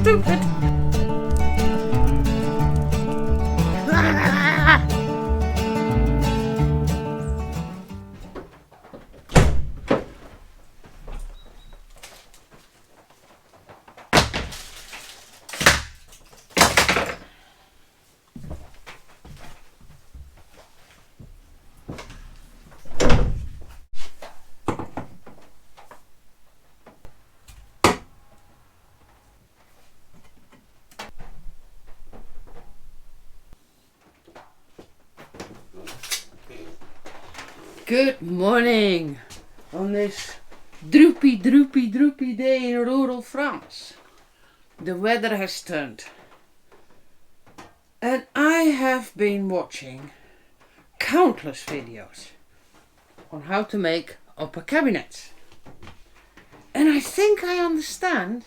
stupid. Good morning on this droopy day in rural France. The weather has turned. And I have been watching countless videos on how to make upper cabinets. And I think I understand,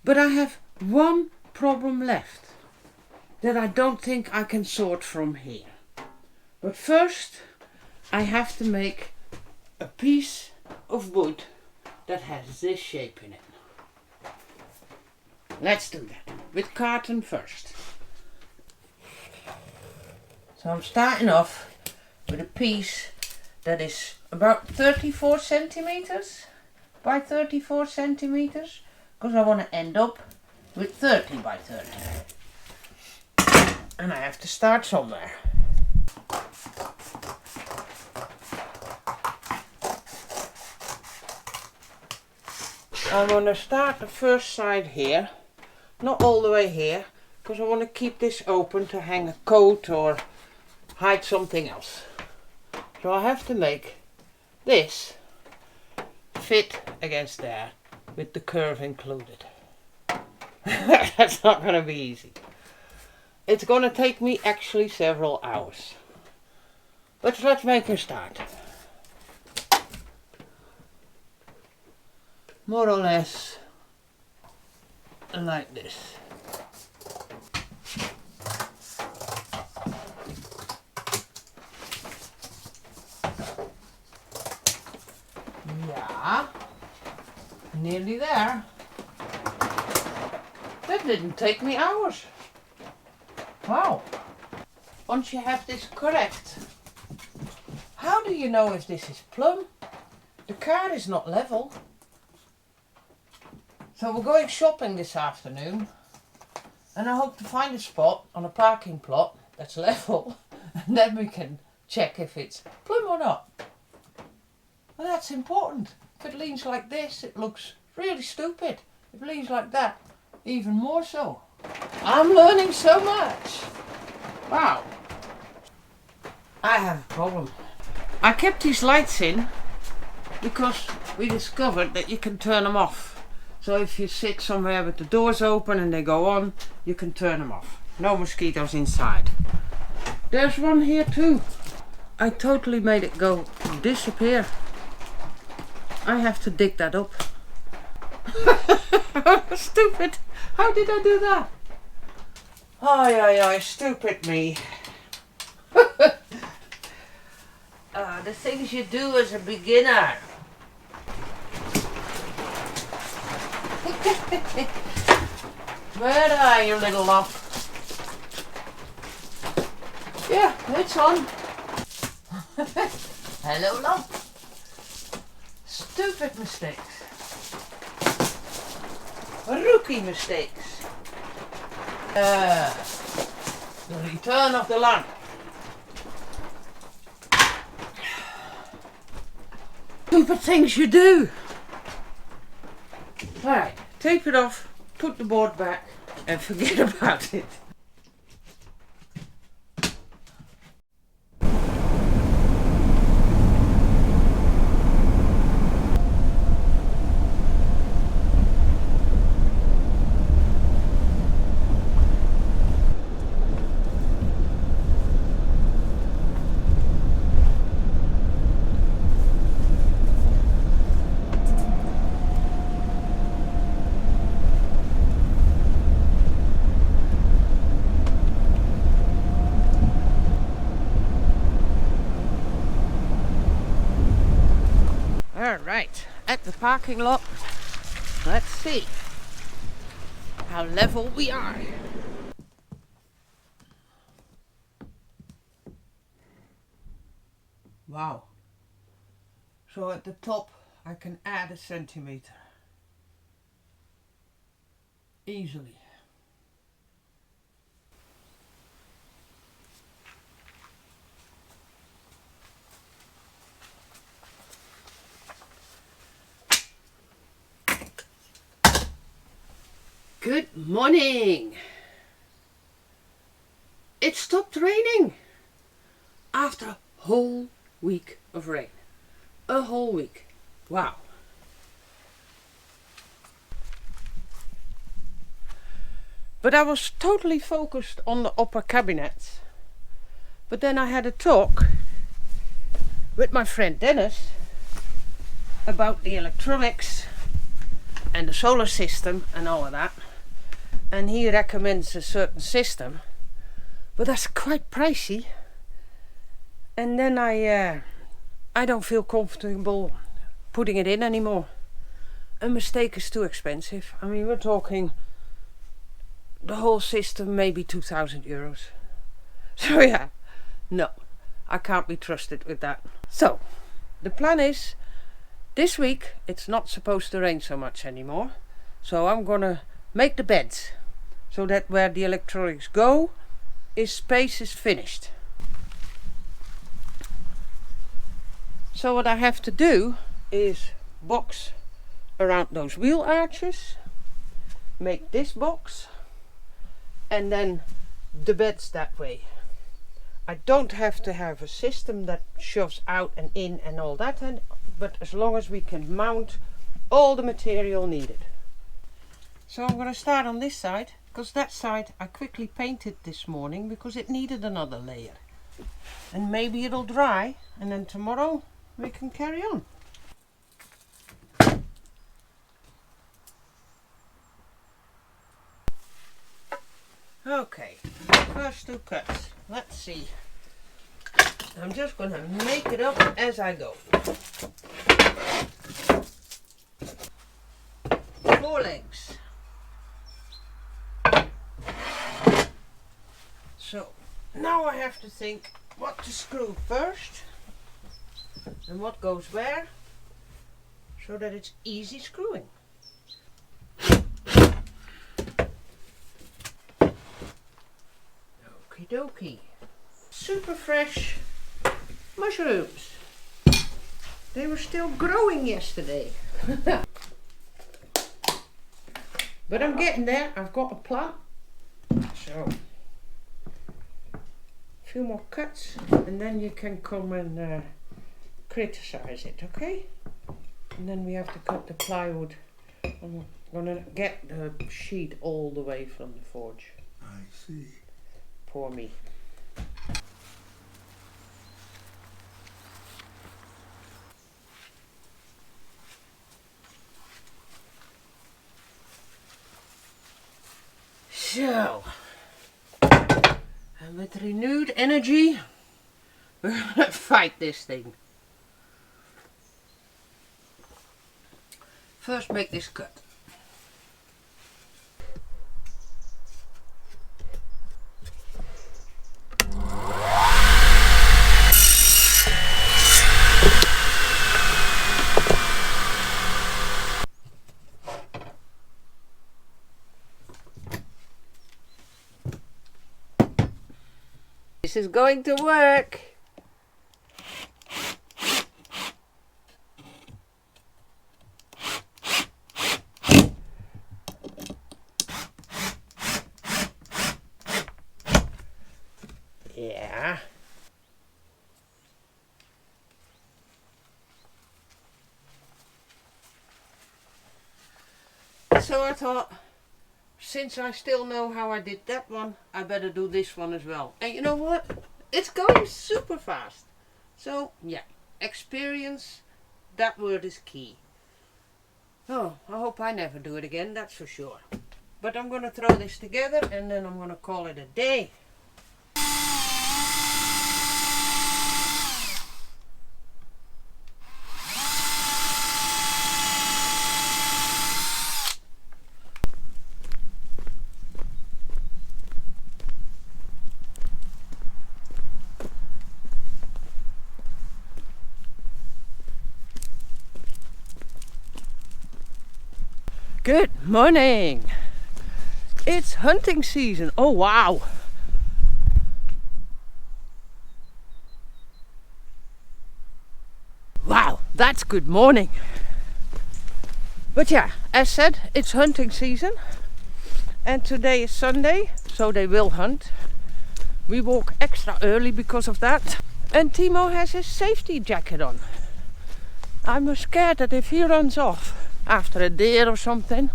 but I have one problem left that I don't think I can sort from here. But first, I have to make a piece of wood that has this shape in it. Let's do that with carton first. So I'm starting off with a piece that is about 34 centimeters by 34 centimeters, because I want to end up with 30 by 30. And I have to start somewhere. I'm going to start the first side here, not all the way here, because I want to keep this open to hang a coat or hide something else. So I have to make this fit against there with the curve included. That's not going to be easy. It's going to take me actually several hours. But let's make a start. More or less like this. Yeah, nearly there. That didn't take me hours. Wow. Once you have this correct, how do you know if this is plumb? The car is not level. So we're going shopping this afternoon, and I hope to find a spot on a parking plot that's level, and then we can check if it's plumb or not. Well, that's important. If it leans like this, it looks really stupid. If it leans like that, even more so. I'm learning so much. Wow. I have a problem. I kept these lights in because we discovered that you can turn them off. So if you sit somewhere with the doors open and they go on, you can turn them off. No mosquitoes inside. There's one here too. I totally made it go disappear. I have to dig that up. Stupid. How did I do that? Oh, stupid me. The things you do as a beginner. Where are you, little lump? Yeah, it's on. Hello, lump. Stupid mistakes. Rookie mistakes. The return of the lamp. Stupid things you do. Alright, tape it off, put the board back, and forget about it. Alright, at the parking lot, let's see. how level we are. Wow. So at the top I can add a centimeter. Easily. Good morning! It stopped raining after a whole week of rain. A whole week. Wow. But I was totally focused on the upper cabinets. But then I had a talk with my friend Dennis about the electronics and the solar system and all of that. And he recommends a certain system, but that's quite pricey. And then I don't feel comfortable putting it in anymore. A mistake is too expensive. I mean, we're talking the whole system, maybe 2,000 euros. So yeah, no, I can't be trusted with that. So the plan is, this week it's not supposed to rain so much anymore. So I'm gonna make the beds, so that where the electronics go, space is finished. So what I have to do is box around those wheel arches, make this box, and then the beds that way. I don't have to have a system that shoves out and in and all that, but as long as we can mount all the material needed. So I'm going to start on this side, because that side I quickly painted this morning because it needed another layer. And maybe it'll dry, and then tomorrow we can carry on. Okay, first two cuts. Let's see. I'm just going to make it up as I go. 4 legs. So now I have to think what to screw first and what goes where, so that it's easy screwing. Okie dokie. Super fresh mushrooms. They were still growing yesterday. But I'm getting there. I've got a plan. So a few more cuts and then you can come and criticize it, okay? And then we have to cut the plywood. I'm gonna get the sheet all the way from the forge. I see. Poor me. So, and with renewed energy, we're gonna fight this thing. First make this cut. This is going to work. Yeah. So I thought, since I still know how I did that one, I better do this one as well. And you know what? It's going super fast. So yeah, experience, that word is key. Oh, I hope I never do it again, that's for sure. But I'm going to throw this together and then I'm going to call it a day. Good morning. It's hunting season. Oh wow. Wow, that's good morning. But yeah, as said, it's hunting season. And today is Sunday, so they will hunt. We walk extra early because of that. And Timo has his safety jacket on. I'm scared that if he runs off after a deer or something,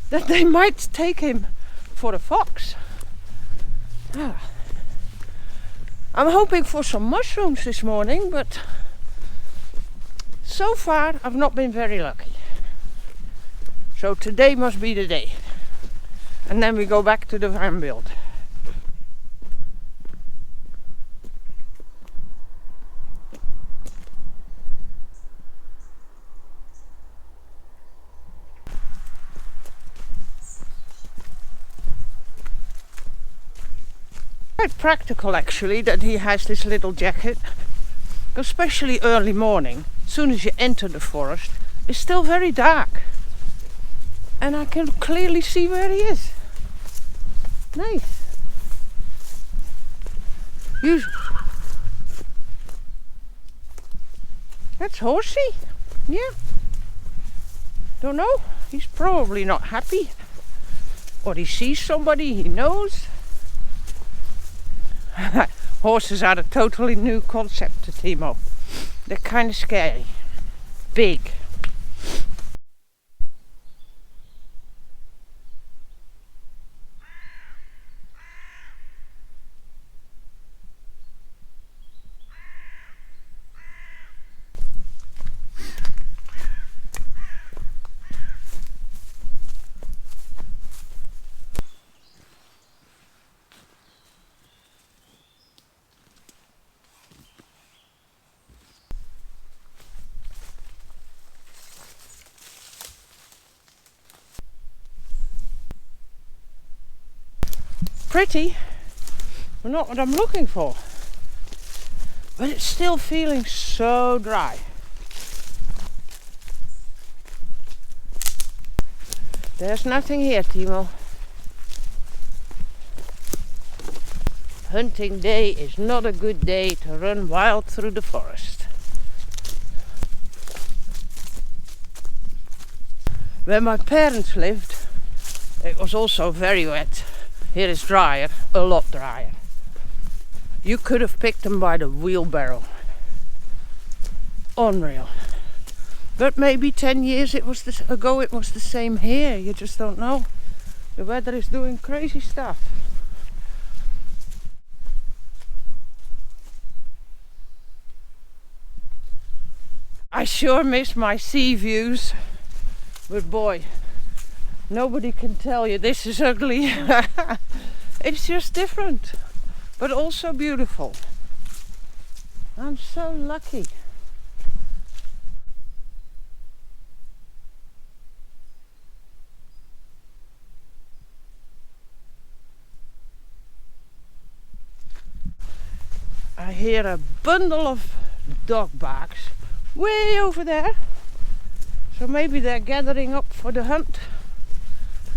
that they might take him for a fox. Ah. I'm hoping for some mushrooms this morning, but so far I've not been very lucky. So today must be the day. And then we go back to the farm build. Quite practical actually that he has this little jacket, especially early morning. As soon as you enter the forest, it's still very dark, and I can clearly see where he is. Nice. That's Horsey. Yeah. Don't know. He's probably not happy, or he sees somebody he knows. Horses are a totally new concept to Timo. They're kind of scary. Big. Pretty, but not what I'm looking for. But it's still feeling so dry. There's nothing here, Timo. Hunting day is not a good day to run wild through the forest. Where my parents lived, it was also very wet. Here is drier, a lot drier. You could have picked them by the wheelbarrow. Unreal. But maybe 10 years ago it was the same here. You just don't know. The weather is doing crazy stuff. I sure miss my sea views. But boy, nobody can tell you this is ugly. It's just different, but also beautiful. I'm so lucky. I hear a bundle of dog barks way over there. So maybe they're gathering up for the hunt.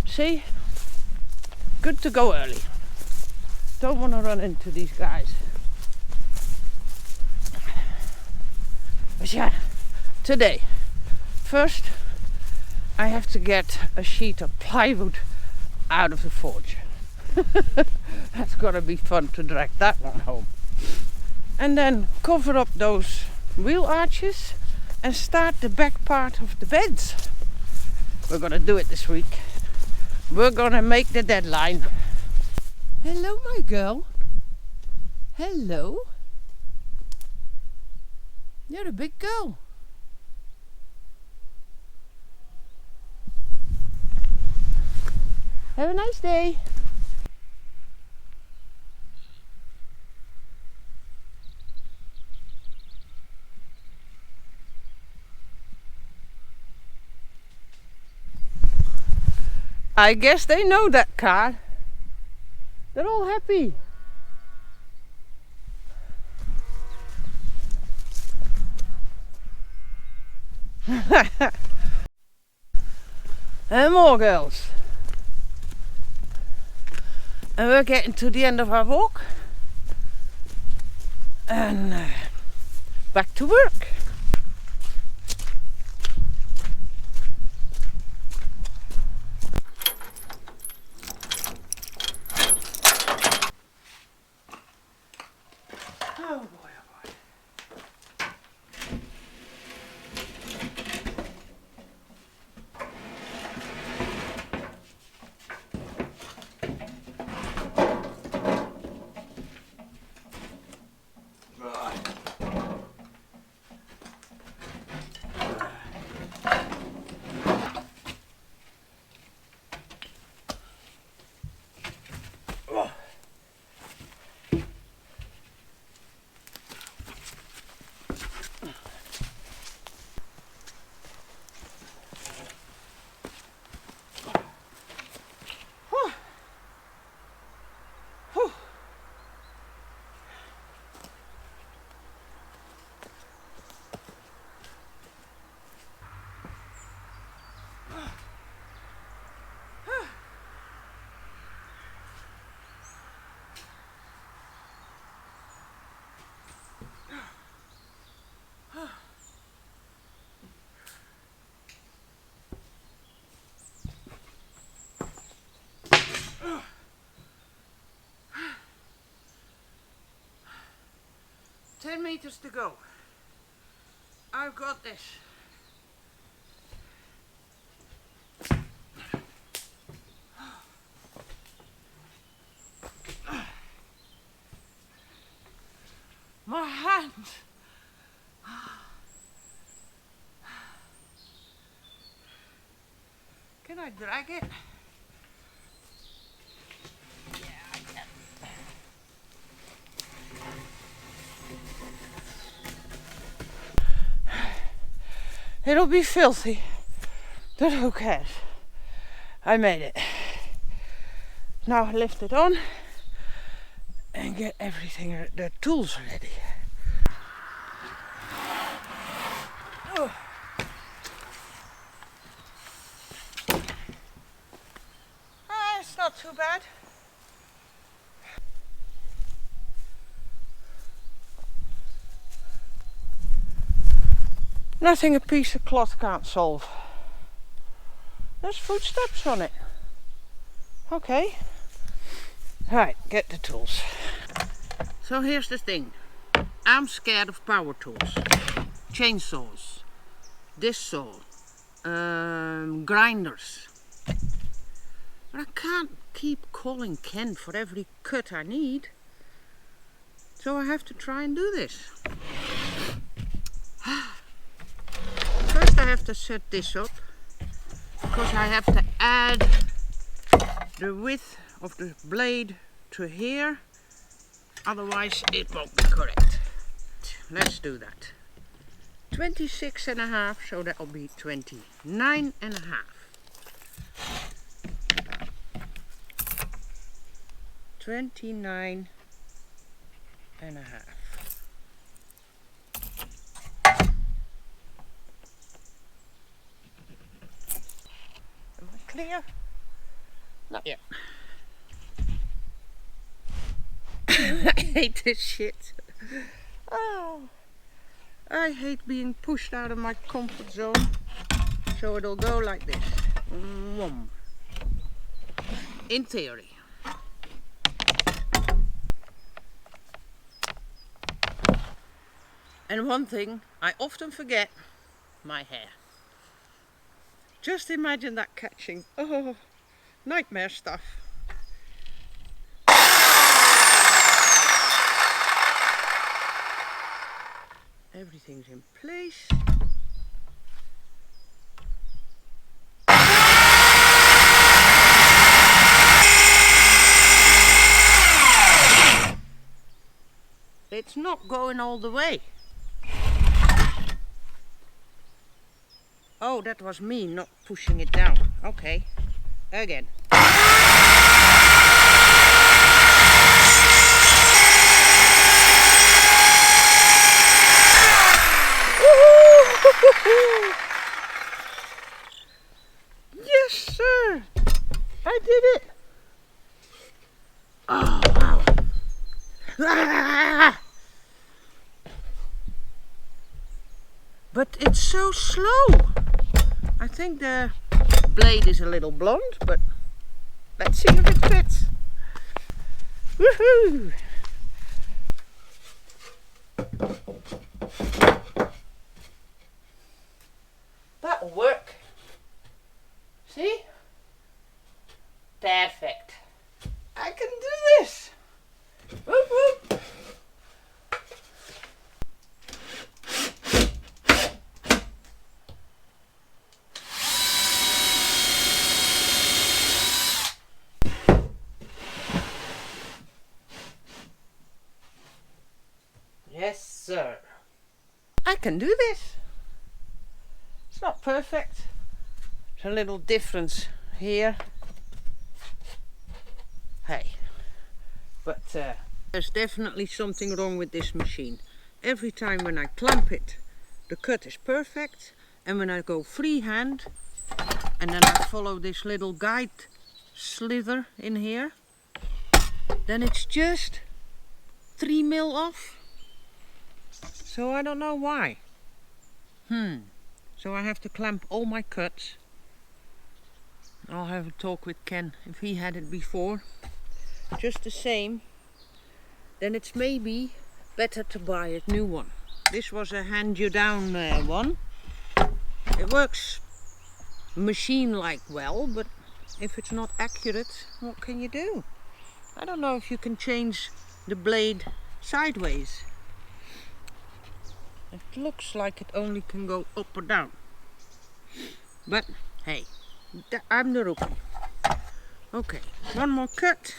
See? Good to go early. Don't want to run into these guys. But yeah, today, first I have to get a sheet of plywood out of the forge. That's gotta be fun to drag that one home. And then cover up those wheel arches and start the back part of the beds. We're gonna do it this week. We're gonna make the deadline. Hello, my girl. Hello. You're a big girl. Have a nice day. I guess they know that car. They're all happy. And more girls. And we're getting to the end of our walk. And back to work. Oh boy, oh boy. Ten meters to go. I've got this. My hands. Can I drag it? Yeah, I can. It'll be filthy, but who cares? I made it. Now I lift it on and get everything, the tools ready. Oh. It's not too bad. Nothing a piece of cloth can't solve. There's footsteps on it. Okay. Right, get the tools. So here's the thing. I'm scared of power tools. Chainsaws, disc saw, grinders. But I can't keep calling Ken for every cut I need. So I have to try and do this. First I have to set this up, because I have to add the width of the blade to here, otherwise it won't be correct. Let's do that. 26.5, so that'll be 29.5. 29.5. Am I clear? Not yet. I hate this shit. Oh, I hate being pushed out of my comfort zone. So it'll go like this. In theory. And one thing I often forget, my hair. Just imagine that catching. Oh, nightmare stuff. Everything's in place. It's not going all the way. Oh, that was me not pushing it down. Okay, again. Yes! sir! I did it! Oh, wow! Ah! But it's so slow! I think the blade is a little blonde, but let's see if it fits. Woohoo! That'll work. See? Perfect. I can do this. Whoop whoop. Yes, sir. I can do this. It's not perfect. There's a little difference here. Hey, but there's definitely something wrong with this machine. Every time when I clamp it, the cut is perfect, and when I go freehand and then I follow this little guide slither in here, then it's just 3 mil off. So I don't know why. So I have to clamp all my cuts. I'll have a talk with Ken if he had it before. Just the same. Then it's maybe better to buy a new one. This was a hand-you-down one. It works machine-like well, but if it's not accurate, what can you do? I don't know if you can change the blade sideways. It looks like it only can go up or down. But hey, I'm the rookie. Okay, one more cut.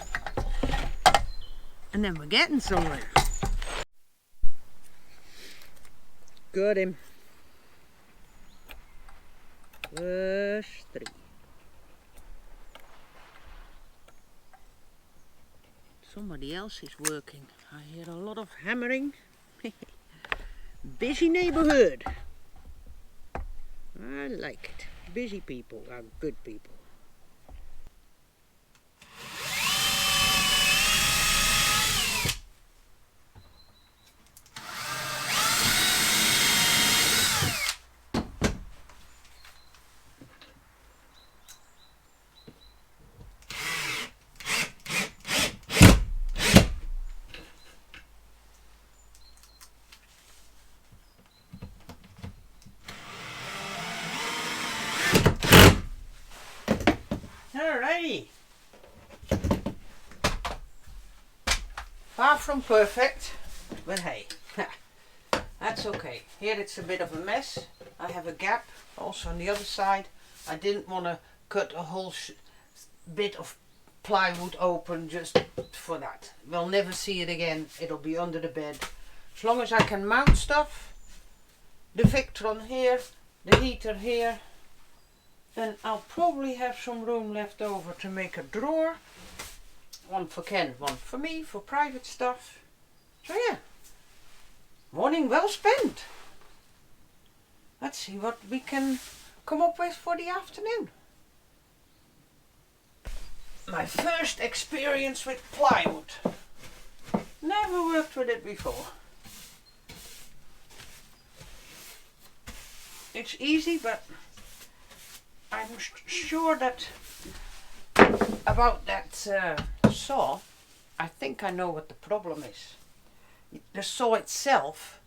And then we're getting somewhere. Got him. Verse 3. Somebody else is working. I hear a lot of hammering. Busy neighborhood. I like it. Busy people are good people. Alrighty. Far from perfect, but hey, that's okay. Here it's a bit of a mess. I have a gap also on the other side. I didn't want to cut a whole bit of plywood open just for that. We'll never see it again. It'll be under the bed. As long as I can mount stuff, the Victron here, the heater here, then I'll probably have some room left over to make a drawer. One for Ken, one for me, for private stuff. So yeah, morning well spent. Let's see what we can come up with for the afternoon. My first experience with plywood. Never worked with it before. It's easy, but I'm sure that about that saw, I think I know what the problem is. The saw itself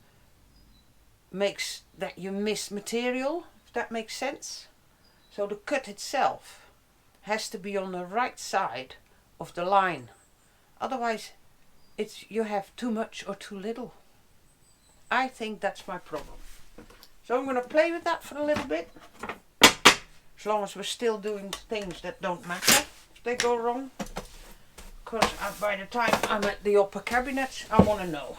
makes that you miss material, if that makes sense. So the cut itself has to be on the right side of the line. Otherwise, you have too much or too little. I think that's my problem. So I'm going to play with that for a little bit. As long as we're still doing things that don't matter if they go wrong. Because by the time I'm at the upper cabinet, I want to know.